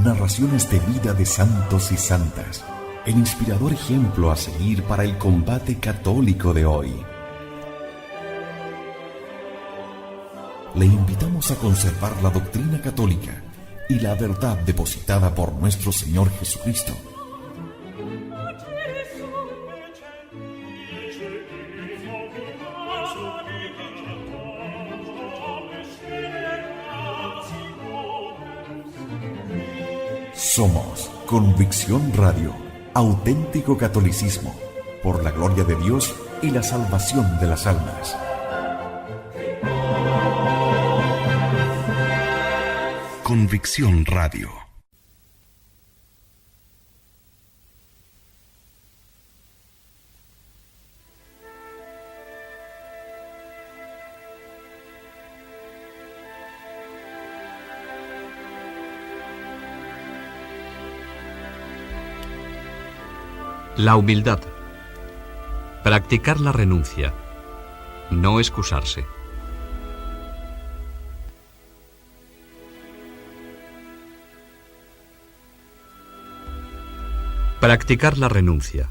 narraciones de vida de santos y santas, el inspirador ejemplo a seguir para el combate católico de hoy. Le invitamos a conservar la doctrina católica y la verdad depositada por nuestro Señor Jesucristo. Somos Convicción Radio, auténtico catolicismo, por la gloria de Dios y la salvación de las almas. Convicción Radio. La humildad. Practicar la renuncia. No excusarse. Practicar la renuncia.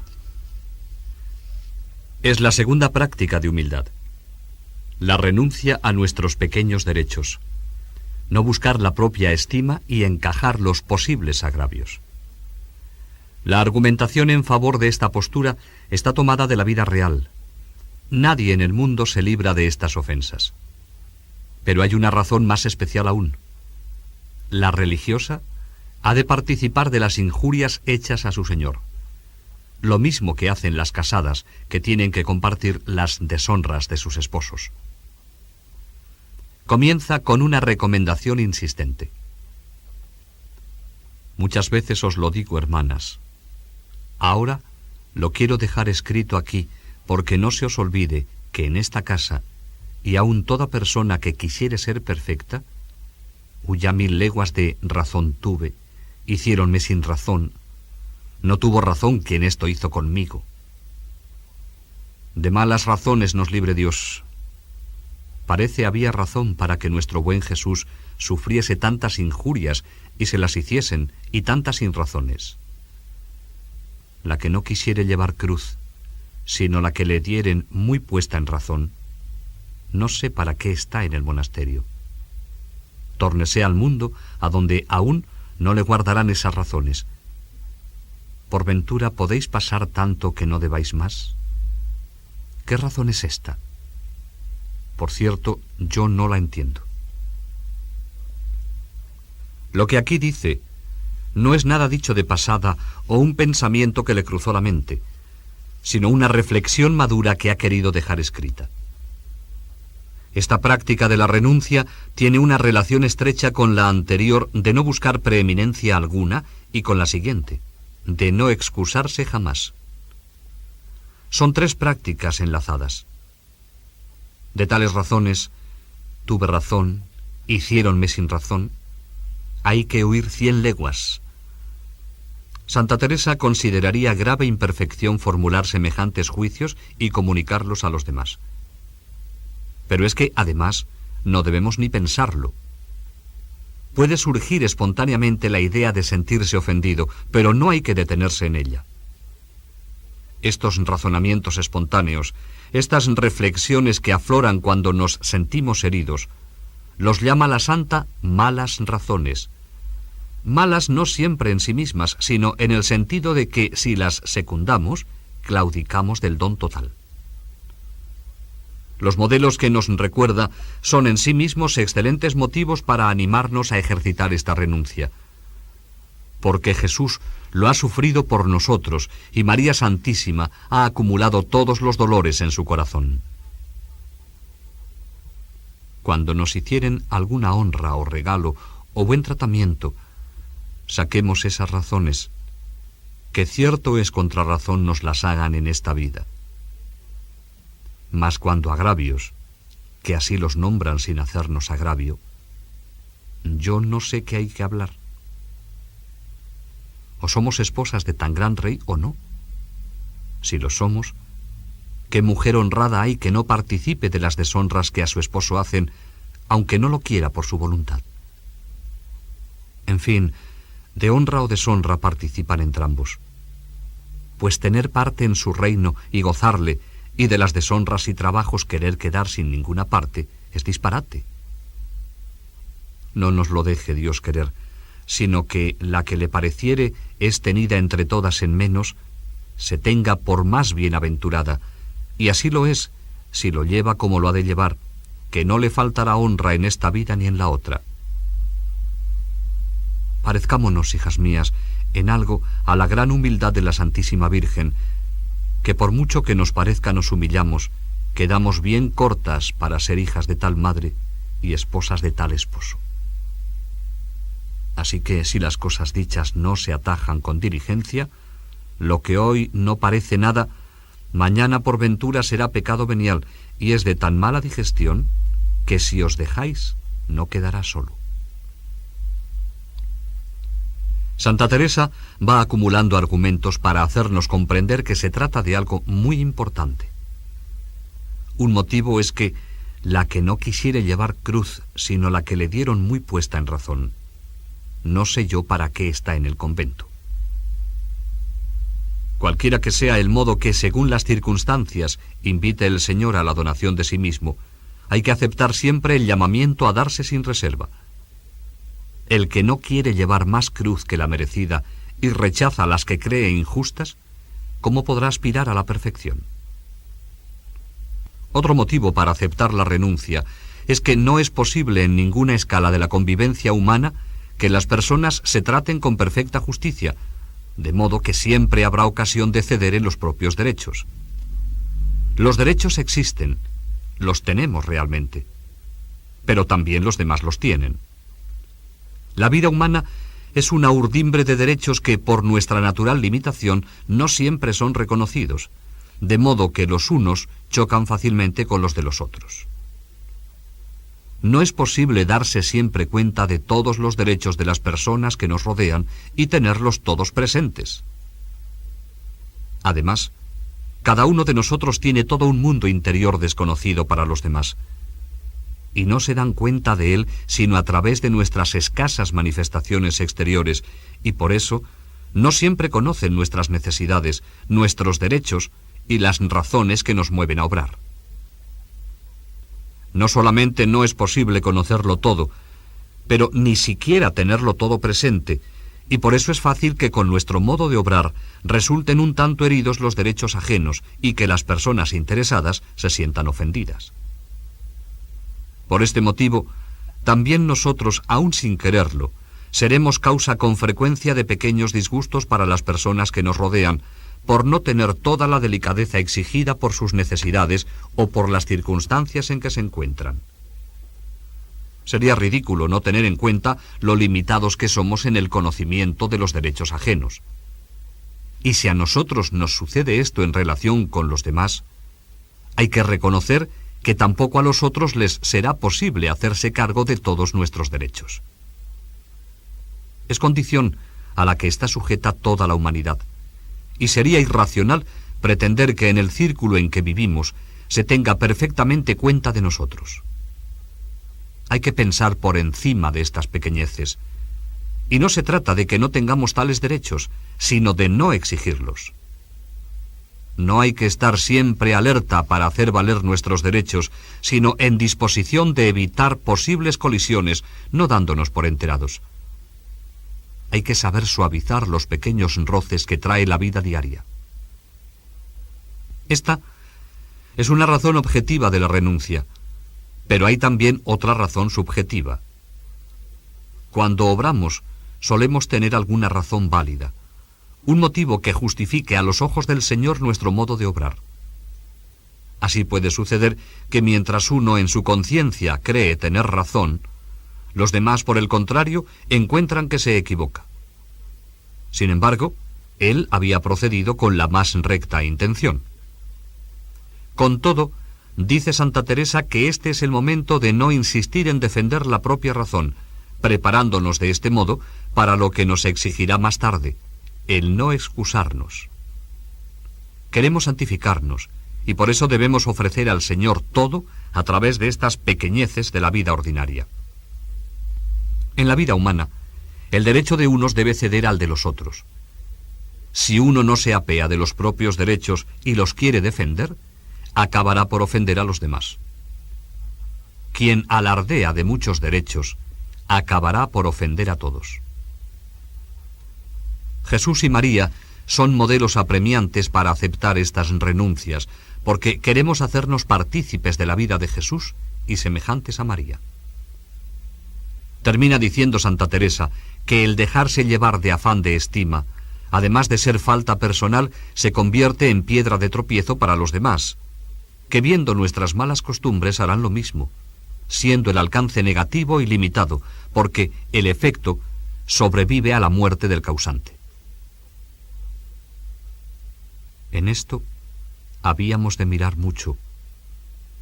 Es la segunda práctica de humildad. La renuncia a nuestros pequeños derechos. No buscar la propia estima y encajar los posibles agravios. La argumentación en favor de esta postura está tomada de la vida real. Nadie en el mundo se libra de estas ofensas. Pero hay una razón más especial aún. La religiosa ha de participar de las injurias hechas a su señor. Lo mismo que hacen las casadas, que tienen que compartir las deshonras de sus esposos. Comienza con una recomendación insistente. Muchas veces os lo digo, hermanas. Ahora lo quiero dejar escrito aquí, porque no se os olvide que en esta casa, y aun toda persona que quisiere ser perfecta, huya 1000 leguas de razón tuve, hiciéronme sin razón, no tuvo razón quien esto hizo conmigo. De malas razones nos libre Dios. Parece había razón para que nuestro buen Jesús sufriese tantas injurias y se las hiciesen, y tantas sin razones. La que no quisiere llevar cruz, sino la que le dieren muy puesta en razón, no sé para qué está en el monasterio. Tórnese al mundo, a donde aún no le guardarán esas razones. ¿Por ventura podéis pasar tanto que no debáis más? ¿Qué razón es esta? Por cierto, yo no la entiendo. Lo que aquí dice no es nada dicho de pasada o un pensamiento que le cruzó la mente, sino una reflexión madura que ha querido dejar escrita. Esta práctica de la renuncia tiene una relación estrecha con la anterior de no buscar preeminencia alguna y con la siguiente, de no excusarse jamás. Son 3 prácticas enlazadas. De tales razones, tuve razón, hiciéronme sin razón, hay que huir 100 leguas. Santa Teresa consideraría grave imperfección formular semejantes juicios y comunicarlos a los demás. Pero es que, además, no debemos ni pensarlo. Puede surgir espontáneamente la idea de sentirse ofendido, pero no hay que detenerse en ella. Estos razonamientos espontáneos, estas reflexiones que afloran cuando nos sentimos heridos, los llama la Santa malas razones. Malas no siempre en sí mismas, sino en el sentido de que si las secundamos, claudicamos del don total. Los modelos que nos recuerda son en sí mismos excelentes motivos para animarnos a ejercitar esta renuncia. Porque Jesús lo ha sufrido por nosotros y María Santísima ha acumulado todos los dolores en su corazón. Cuando nos hicieren alguna honra o regalo o buen tratamiento, saquemos esas razones, que cierto es contra razón nos las hagan en esta vida. Mas cuando agravios, que así los nombran sin hacernos agravio, yo no sé qué hay que hablar. O somos esposas de tan gran rey o no. Si lo somos, ¿qué mujer honrada hay que no participe de las deshonras que a su esposo hacen, aunque no lo quiera por su voluntad? En fin, De honra o deshonra participan entrambos. Pues tener parte en su reino y gozarle, y de las deshonras y trabajos querer quedar sin ninguna parte, es disparate. No nos lo deje Dios querer, sino que la que le pareciere es tenida entre todas en menos, se tenga por más bienaventurada, y así lo es, si lo lleva como lo ha de llevar, que no le faltará honra en esta vida ni en la otra. Parezcámonos, hijas mías, en algo a la gran humildad de la Santísima Virgen, que por mucho que nos parezca nos humillamos, quedamos bien cortas para ser hijas de tal madre y esposas de tal esposo. Así que si las cosas dichas no se atajan con diligencia, lo que hoy no parece nada, mañana por ventura será pecado venial, y es de tan mala digestión que si os dejáis no quedará solo. Santa Teresa va acumulando argumentos para hacernos comprender que se trata de algo muy importante. Un motivo es que la que no quisiere llevar cruz, sino la que le dieron muy puesta en razón, no sé yo para qué está en el convento. Cualquiera que sea el modo que, según las circunstancias, invite el Señor a la donación de sí mismo, hay que aceptar siempre el llamamiento a darse sin reserva. El que no quiere llevar más cruz que la merecida y rechaza las que cree injustas, ¿cómo podrá aspirar a la perfección? Otro motivo para aceptar la renuncia es que no es posible en ninguna escala de la convivencia humana que las personas se traten con perfecta justicia, de modo que siempre habrá ocasión de ceder en los propios derechos. Los derechos existen, los tenemos realmente, pero también los demás los tienen. La vida humana es una urdimbre de derechos que, por nuestra natural limitación, no siempre son reconocidos, de modo que los unos chocan fácilmente con los de los otros. No es posible darse siempre cuenta de todos los derechos de las personas que nos rodean y tenerlos todos presentes. Además, cada uno de nosotros tiene todo un mundo interior desconocido para los demás, y no se dan cuenta de él sino a través de nuestras escasas manifestaciones exteriores, y por eso no siempre conocen nuestras necesidades, nuestros derechos y las razones que nos mueven a obrar. No solamente no es posible conocerlo todo, pero ni siquiera tenerlo todo presente, y por eso es fácil que con nuestro modo de obrar resulten un tanto heridos los derechos ajenos y que las personas interesadas se sientan ofendidas. Por este motivo, también nosotros, aun sin quererlo, seremos causa con frecuencia de pequeños disgustos para las personas que nos rodean, por no tener toda la delicadeza exigida por sus necesidades o por las circunstancias en que se encuentran. Sería ridículo no tener en cuenta lo limitados que somos en el conocimiento de los derechos ajenos. Y si a nosotros nos sucede esto en relación con los demás, hay que reconocer que tampoco a los otros les será posible hacerse cargo de todos nuestros derechos. Es condición a la que está sujeta toda la humanidad, y sería irracional pretender que en el círculo en que vivimos se tenga perfectamente cuenta de nosotros. Hay que pensar por encima de estas pequeñeces, y no se trata de que no tengamos tales derechos, sino de no exigirlos. No hay que estar siempre alerta para hacer valer nuestros derechos, sino en disposición de evitar posibles colisiones, no dándonos por enterados. Hay que saber suavizar los pequeños roces que trae la vida diaria. Esta es una razón objetiva de la renuncia, pero hay también otra razón subjetiva. Cuando obramos, solemos tener alguna razón válida, un motivo que justifique a los ojos del Señor nuestro modo de obrar. Así puede suceder que mientras uno en su conciencia cree tener razón, los demás, por el contrario, encuentran que se equivoca. Sin embargo, él había procedido con la más recta intención. Con todo, dice Santa Teresa que este es el momento de no insistir en defender la propia razón, preparándonos de este modo para lo que nos exigirá más tarde, el no excusarnos. Queremos santificarnos, y por eso debemos ofrecer al Señor todo a través de estas pequeñeces de la vida ordinaria. En la vida humana, El derecho de unos debe ceder al de los otros. Si uno no se apea de los propios derechos y los quiere defender, acabará por ofender a los demás. Quien alardea de muchos derechos, acabará por ofender a todos. Jesús y María son modelos apremiantes para aceptar estas renuncias, porque queremos hacernos partícipes de la vida de Jesús y semejantes a María. Termina diciendo Santa Teresa que el dejarse llevar de afán de estima, además de ser falta personal, se convierte en piedra de tropiezo para los demás, que viendo nuestras malas costumbres harán lo mismo, siendo el alcance negativo y limitado, porque el efecto sobrevive a la muerte del causante. En esto habíamos de mirar mucho,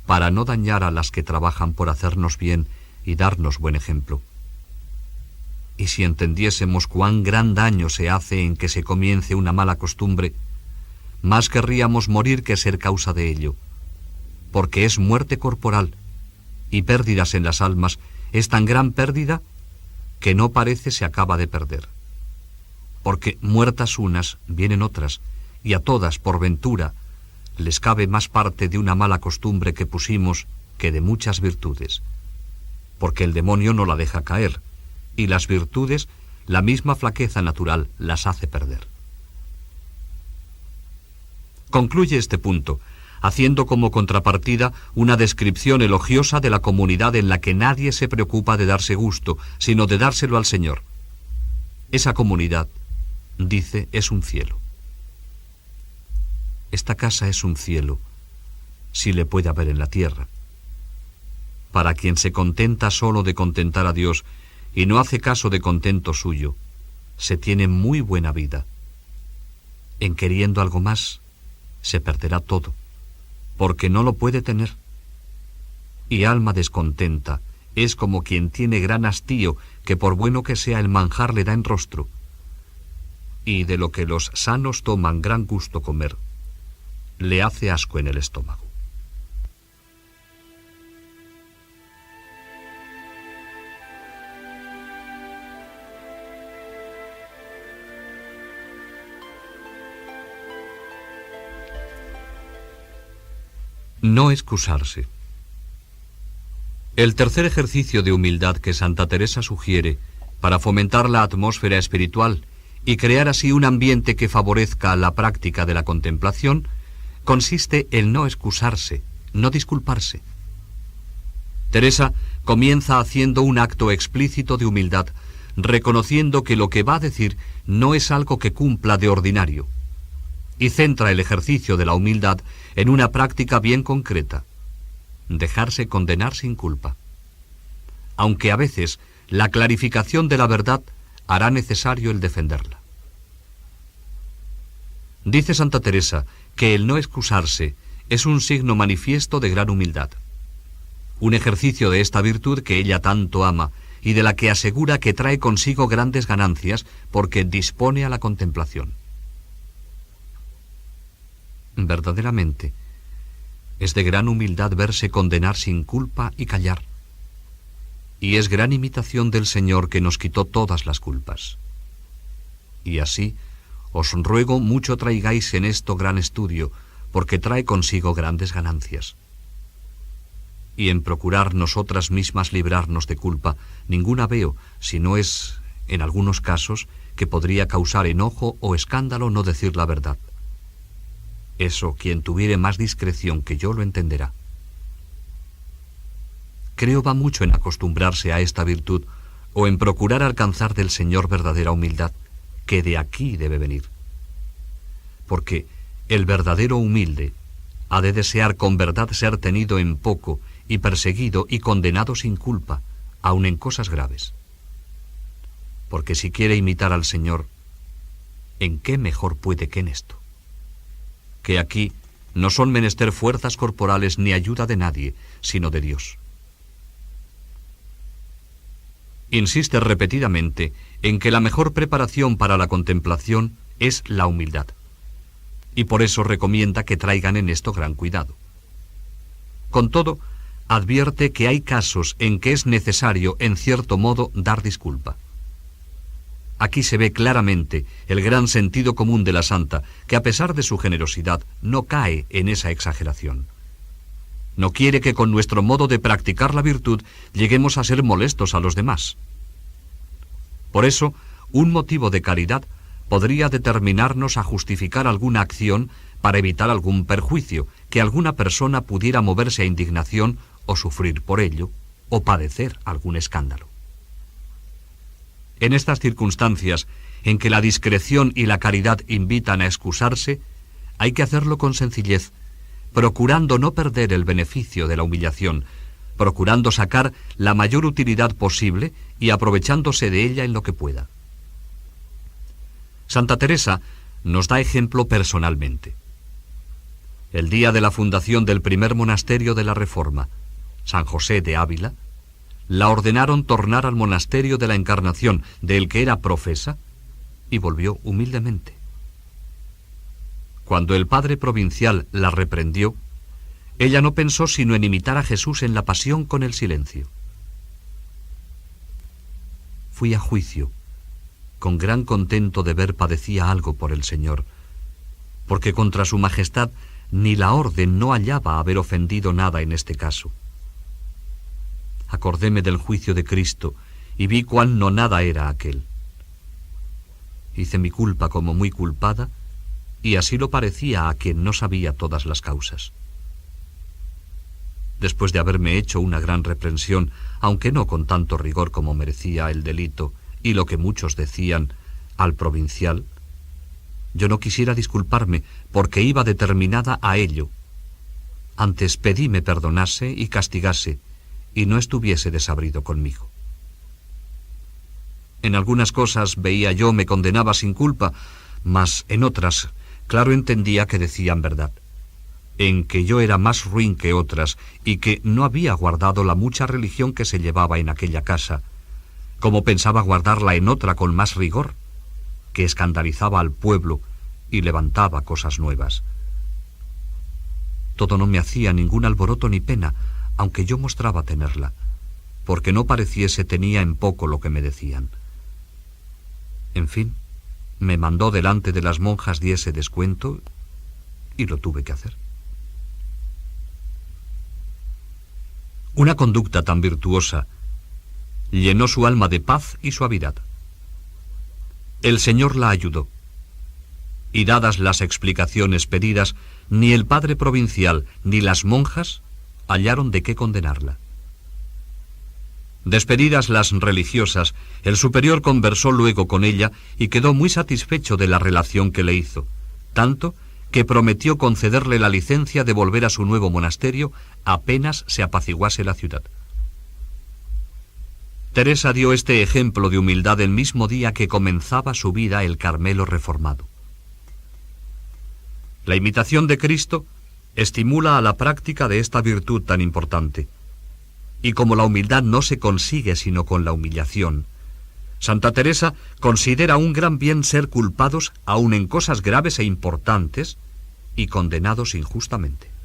para no dañar a las que trabajan por hacernos bien y darnos buen ejemplo. Y si entendiésemos cuán gran daño se hace en que se comience una mala costumbre, más querríamos morir que ser causa de ello, porque es muerte corporal, y pérdidas en las almas es tan gran pérdida que no parece se acaba de perder. Porque muertas unas, vienen otras, y a todas, por ventura, les cabe más parte de una mala costumbre que pusimos que de muchas virtudes, porque el demonio no la deja caer, y las virtudes, la misma flaqueza natural, las hace perder. Concluye este punto, haciendo como contrapartida una descripción elogiosa de la comunidad en la que nadie se preocupa de darse gusto, sino de dárselo al Señor. Esa comunidad, dice, es un cielo. Esta casa es un cielo, si le puede haber en la tierra. Para quien se contenta solo de contentar a Dios y no hace caso de contento suyo, se tiene muy buena vida. En queriendo algo más, se perderá todo, porque no lo puede tener. Y alma descontenta es como quien tiene gran hastío, que por bueno que sea el manjar le da en rostro, y de lo que los sanos toman gran gusto comer, le hace asco en el estómago. No excusarse. El tercer ejercicio de humildad que Santa Teresa sugiere para fomentar la atmósfera espiritual y crear así un ambiente que favorezca la práctica de la contemplación consiste en no excusarse, no disculparse. Teresa comienza haciendo un acto explícito de humildad, reconociendo que lo que va a decir no es algo que cumpla de ordinario, y centra el ejercicio de la humildad en una práctica bien concreta: dejarse condenar sin culpa. Aunque a veces la clarificación de la verdad hará necesario el defenderla. Dice Santa Teresa que el no excusarse es un signo manifiesto de gran humildad, un ejercicio de esta virtud que ella tanto ama y de la que asegura que trae consigo grandes ganancias porque dispone a la contemplación. Verdaderamente, es de gran humildad verse condenar sin culpa y callar, y es gran imitación del Señor que nos quitó todas las culpas. Y así, os ruego mucho traigáis en esto gran estudio, porque trae consigo grandes ganancias. Y en procurar nosotras mismas librarnos de culpa, ninguna veo, si no es, en algunos casos, que podría causar enojo o escándalo no decir la verdad. Eso, quien tuviere más discreción que yo lo entenderá. Creo va mucho en acostumbrarse a esta virtud, o en procurar alcanzar del Señor verdadera humildad, que de aquí debe venir. Porque el verdadero humilde ha de desear con verdad ser tenido en poco y perseguido y condenado sin culpa, aun en cosas graves. Porque si quiere imitar al Señor, ¿en qué mejor puede que en esto? Que aquí no son menester fuerzas corporales ni ayuda de nadie, sino de Dios. Insiste repetidamente en que la mejor preparación para la contemplación es la humildad, y por eso recomienda que traigan en esto gran cuidado. Con todo, advierte que hay casos en que es necesario, en cierto modo, dar disculpa. Aquí se ve claramente el gran sentido común de la santa, que a pesar de su generosidad no cae en esa exageración. No quiere que con nuestro modo de practicar la virtud lleguemos a ser molestos a los demás. Por eso, un motivo de caridad podría determinarnos a justificar alguna acción para evitar algún perjuicio, que alguna persona pudiera moverse a indignación o sufrir por ello, o padecer algún escándalo. En estas circunstancias, en que la discreción y la caridad invitan a excusarse, hay que hacerlo con sencillez, procurando no perder el beneficio de la humillación, procurando sacar la mayor utilidad posible y aprovechándose de ella en lo que pueda. Santa Teresa nos da ejemplo personalmente. El día de la fundación del primer monasterio de la Reforma, San José de Ávila, la ordenaron tornar al monasterio de la Encarnación, del que era profesa, y volvió humildemente. Cuando el padre provincial la reprendió, ella no pensó sino en imitar a Jesús en la pasión con el silencio. Fui a juicio, con gran contento de ver padecía algo por el Señor, porque contra su majestad ni la orden no hallaba haber ofendido nada en este caso. Acordéme del juicio de Cristo y vi cuán nonada era aquel. Hice mi culpa como muy culpada, y así lo parecía a quien no sabía todas las causas. Después de haberme hecho una gran reprensión, aunque no con tanto rigor como merecía el delito y lo que muchos decían al provincial, yo no quisiera disculparme porque iba determinada a ello. Antes pedí me perdonase y castigase, y no estuviese desabrido conmigo. En algunas cosas veía yo me condenaba sin culpa, mas en otras claro entendía que decían verdad, en que yo era más ruin que otras y que no había guardado la mucha religión que se llevaba en aquella casa, como pensaba guardarla en otra con más rigor, que escandalizaba al pueblo y levantaba cosas nuevas. Todo no me hacía ningún alboroto ni pena, aunque yo mostraba tenerla, porque no pareciese tenía en poco lo que me decían. En fin, me mandó delante de las monjas diese descuento y lo tuve que hacer. Una conducta tan virtuosa llenó su alma de paz y suavidad. El Señor la ayudó, y dadas las explicaciones pedidas, ni el padre provincial ni las monjas hallaron de qué condenarla. Despedidas las religiosas, el superior conversó luego con ella y quedó muy satisfecho de la relación que le hizo, tanto que prometió concederle la licencia de volver a su nuevo monasterio apenas se apaciguase la ciudad. Teresa dio este ejemplo de humildad el mismo día que comenzaba su vida el Carmelo reformado. La imitación de Cristo estimula a la práctica de esta virtud tan importante, y como la humildad no se consigue sino con la humillación, Santa Teresa considera un gran bien ser culpados aun en cosas graves e importantes y condenados injustamente.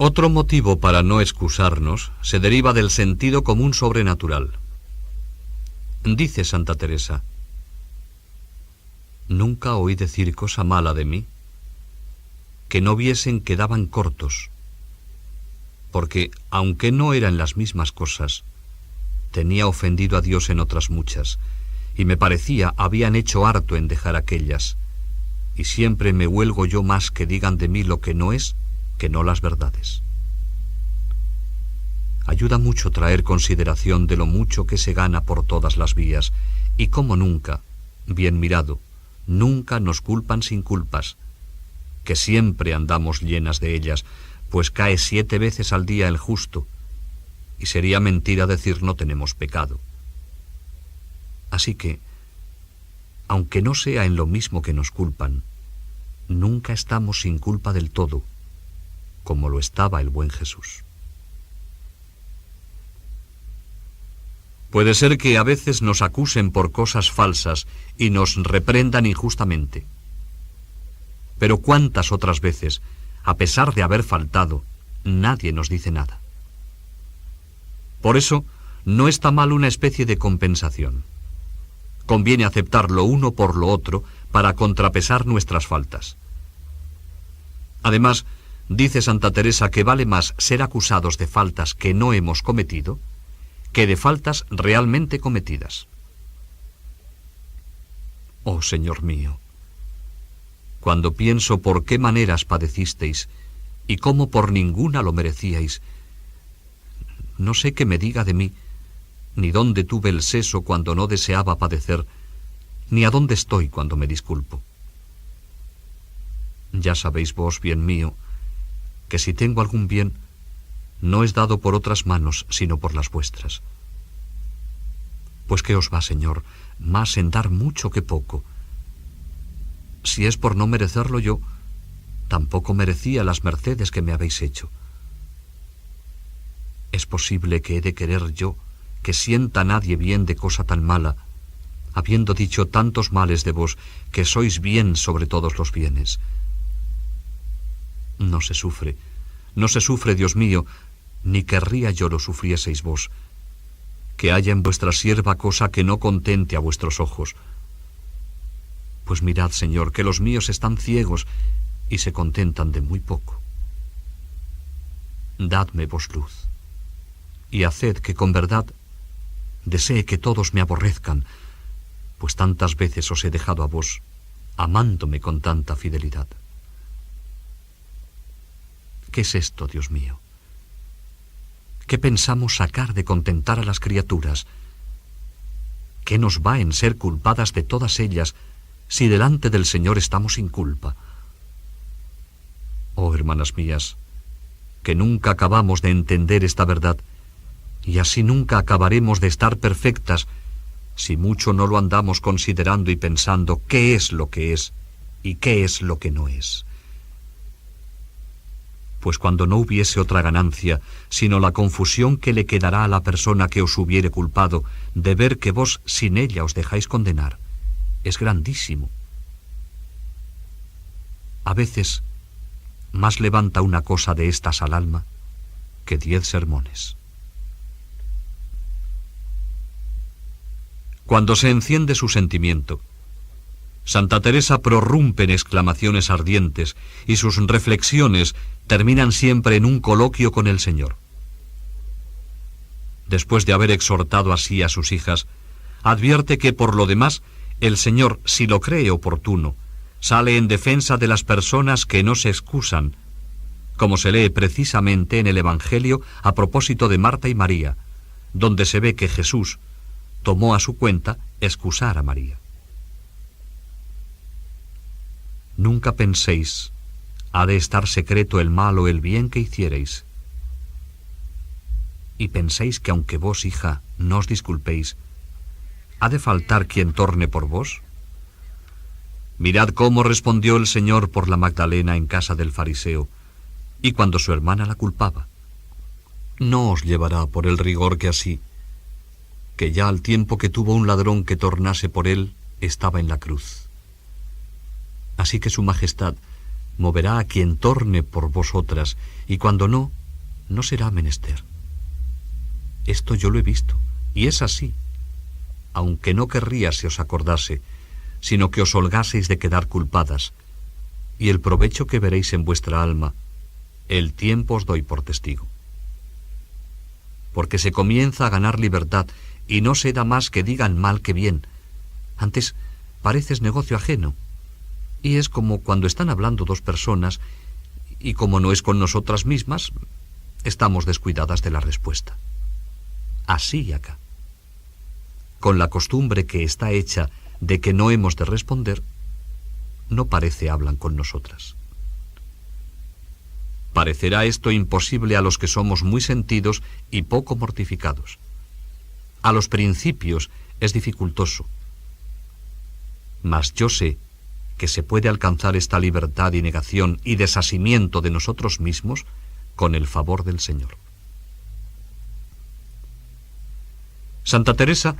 Otro motivo para no excusarnos se deriva del sentido común sobrenatural. Dice Santa Teresa: nunca oí decir cosa mala de mí, que no viesen que daban cortos, porque, aunque no eran las mismas cosas, tenía ofendido a Dios en otras muchas, y me parecía habían hecho harto en dejar aquellas, y siempre me huelgo yo más que digan de mí lo que no es, que no las verdades. Ayuda mucho traer consideración de lo mucho que se gana por todas las vías, y cómo nunca, bien mirado, nunca nos culpan sin culpas, que siempre andamos llenas de ellas, pues cae 7 veces al día el justo, y sería mentira decir no tenemos pecado. Así que, aunque no sea en lo mismo que nos culpan, nunca estamos sin culpa del todo, como lo estaba el buen Jesús. Puede ser que a veces nos acusen por cosas falsas y nos reprendan injustamente. Pero cuántas otras veces, a pesar de haber faltado, nadie nos dice nada. Por eso, no está mal una especie de compensación. Conviene aceptar lo uno por lo otro para contrapesar nuestras faltas. Además, dice Santa Teresa que vale más ser acusados de faltas que no hemos cometido que de faltas realmente cometidas. Oh, Señor mío, cuando pienso por qué maneras padecisteis y cómo por ninguna lo merecíais, no sé qué me diga de mí, ni dónde tuve el seso cuando no deseaba padecer, ni a dónde estoy cuando me disculpo. Ya sabéis vos, bien mío, que si tengo algún bien, no es dado por otras manos, sino por las vuestras. Pues ¿qué os va, Señor, más en dar mucho que poco? Si es por no merecerlo yo, tampoco merecía las mercedes que me habéis hecho. ¿Es posible que he de querer yo que sienta nadie bien de cosa tan mala, habiendo dicho tantos males de vos, que sois bien sobre todos los bienes? No se sufre, Dios mío, ni querría yo lo sufrieseis vos, que haya en vuestra sierva cosa que no contente a vuestros ojos. Pues mirad, Señor, que los míos están ciegos y se contentan de muy poco. Dadme vos luz, y haced que con verdad desee que todos me aborrezcan, pues tantas veces os he dejado a vos, amándome con tanta fidelidad. ¿Qué es esto, Dios mío? ¿Qué pensamos sacar de contentar a las criaturas? ¿Qué nos va en ser culpadas de todas ellas si delante del Señor estamos sin culpa? Oh, hermanas mías, que nunca acabamos de entender esta verdad, y así nunca acabaremos de estar perfectas, si mucho no lo andamos considerando y pensando qué es lo que es y qué es lo que no es. Pues cuando no hubiese otra ganancia, sino la confusión que le quedará a la persona que os hubiere culpado, de ver que vos sin ella os dejáis condenar, es grandísimo. A veces, más levanta una cosa de estas al alma que 10 sermones. Cuando se enciende su sentimiento, Santa Teresa prorrumpe en exclamaciones ardientes y sus reflexiones terminan siempre en un coloquio con el Señor. Después de haber exhortado así a sus hijas, advierte que por lo demás el Señor, si lo cree oportuno, sale en defensa de las personas que no se excusan, como se lee precisamente en el Evangelio a propósito de Marta y María, donde se ve que Jesús tomó a su cuenta excusar a María. Nunca penséis, ha de estar secreto el mal o el bien que hiciereis. Y penséis que aunque vos, hija, no os disculpéis, ¿ha de faltar quien torne por vos? Mirad cómo respondió el Señor por la Magdalena en casa del fariseo, y cuando su hermana la culpaba. No os llevará por el rigor que así, que ya al tiempo que tuvo un ladrón que tornase por él, estaba en la cruz. Así que su majestad moverá a quien torne por vosotras, y cuando no, no será menester. Esto yo lo he visto, y es así, aunque no querría se os acordase, sino que os holgaseis de quedar culpadas, y el provecho que veréis en vuestra alma, el tiempo os doy por testigo. Porque se comienza a ganar libertad, y no se da más que digan mal que bien. Antes pareces negocio ajeno, y es como cuando están hablando dos personas, y como no es con nosotras mismas, estamos descuidadas de la respuesta. Así y acá. Con la costumbre que está hecha de que no hemos de responder, no parece hablan con nosotras. Parecerá esto imposible a los que somos muy sentidos y poco mortificados. A los principios es dificultoso. Mas yo sé que se puede alcanzar esta libertad y negación y desasimiento de nosotros mismos con el favor del Señor. Santa Teresa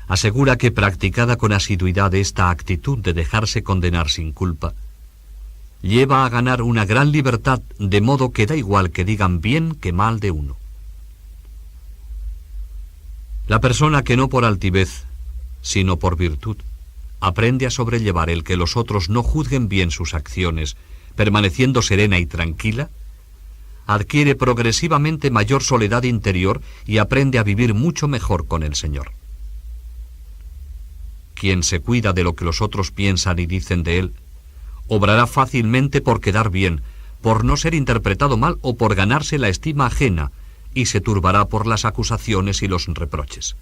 asegura que practicada con asiduidad esta actitud de dejarse condenar sin culpa, lleva a ganar una gran libertad, de modo que da igual que digan bien que mal de uno. La persona que no por altivez, sino por virtud, aprende a sobrellevar el que los otros no juzguen bien sus acciones, permaneciendo serena y tranquila, adquiere progresivamente mayor soledad interior y aprende a vivir mucho mejor con el Señor. Quien se cuida de lo que los otros piensan y dicen de él, obrará fácilmente por quedar bien, por no ser interpretado mal o por ganarse la estima ajena, y se turbará por las acusaciones y los reproches.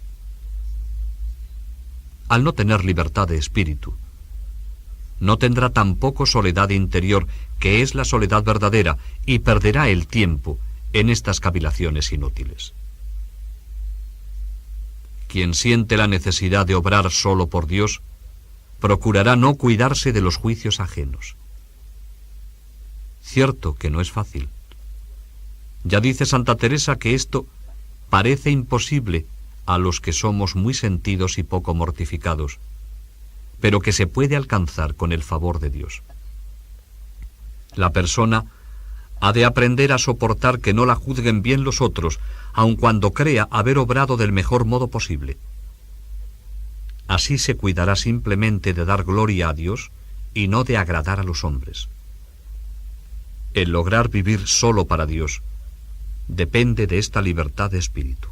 Al no tener libertad de espíritu, no tendrá tampoco soledad interior, que es la soledad verdadera, y perderá el tiempo en estas cavilaciones inútiles. Quien siente la necesidad de obrar solo por Dios, procurará no cuidarse de los juicios ajenos. Cierto que no es fácil. Ya dice Santa Teresa que esto parece imposible a los que somos muy sentidos y poco mortificados, pero que se puede alcanzar con el favor de Dios. La persona ha de aprender a soportar que no la juzguen bien los otros, aun cuando crea haber obrado del mejor modo posible. Así se cuidará simplemente de dar gloria a Dios y no de agradar a los hombres. El lograr vivir solo para Dios depende de esta libertad de espíritu.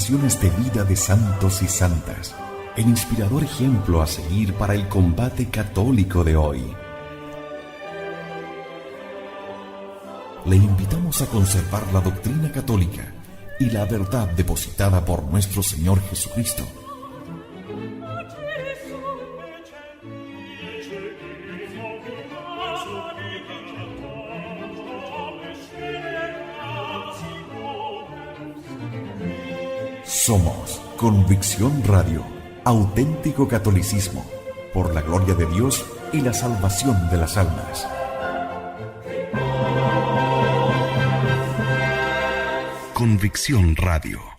afirmaciones de vida de santos y santas, el inspirador ejemplo a seguir para el combate católico de hoy. Le invitamos a conservar la doctrina católica y la verdad depositada por nuestro Señor Jesucristo. Somos Convicción Radio, auténtico catolicismo, por la gloria de Dios y la salvación de las almas. Convicción Radio.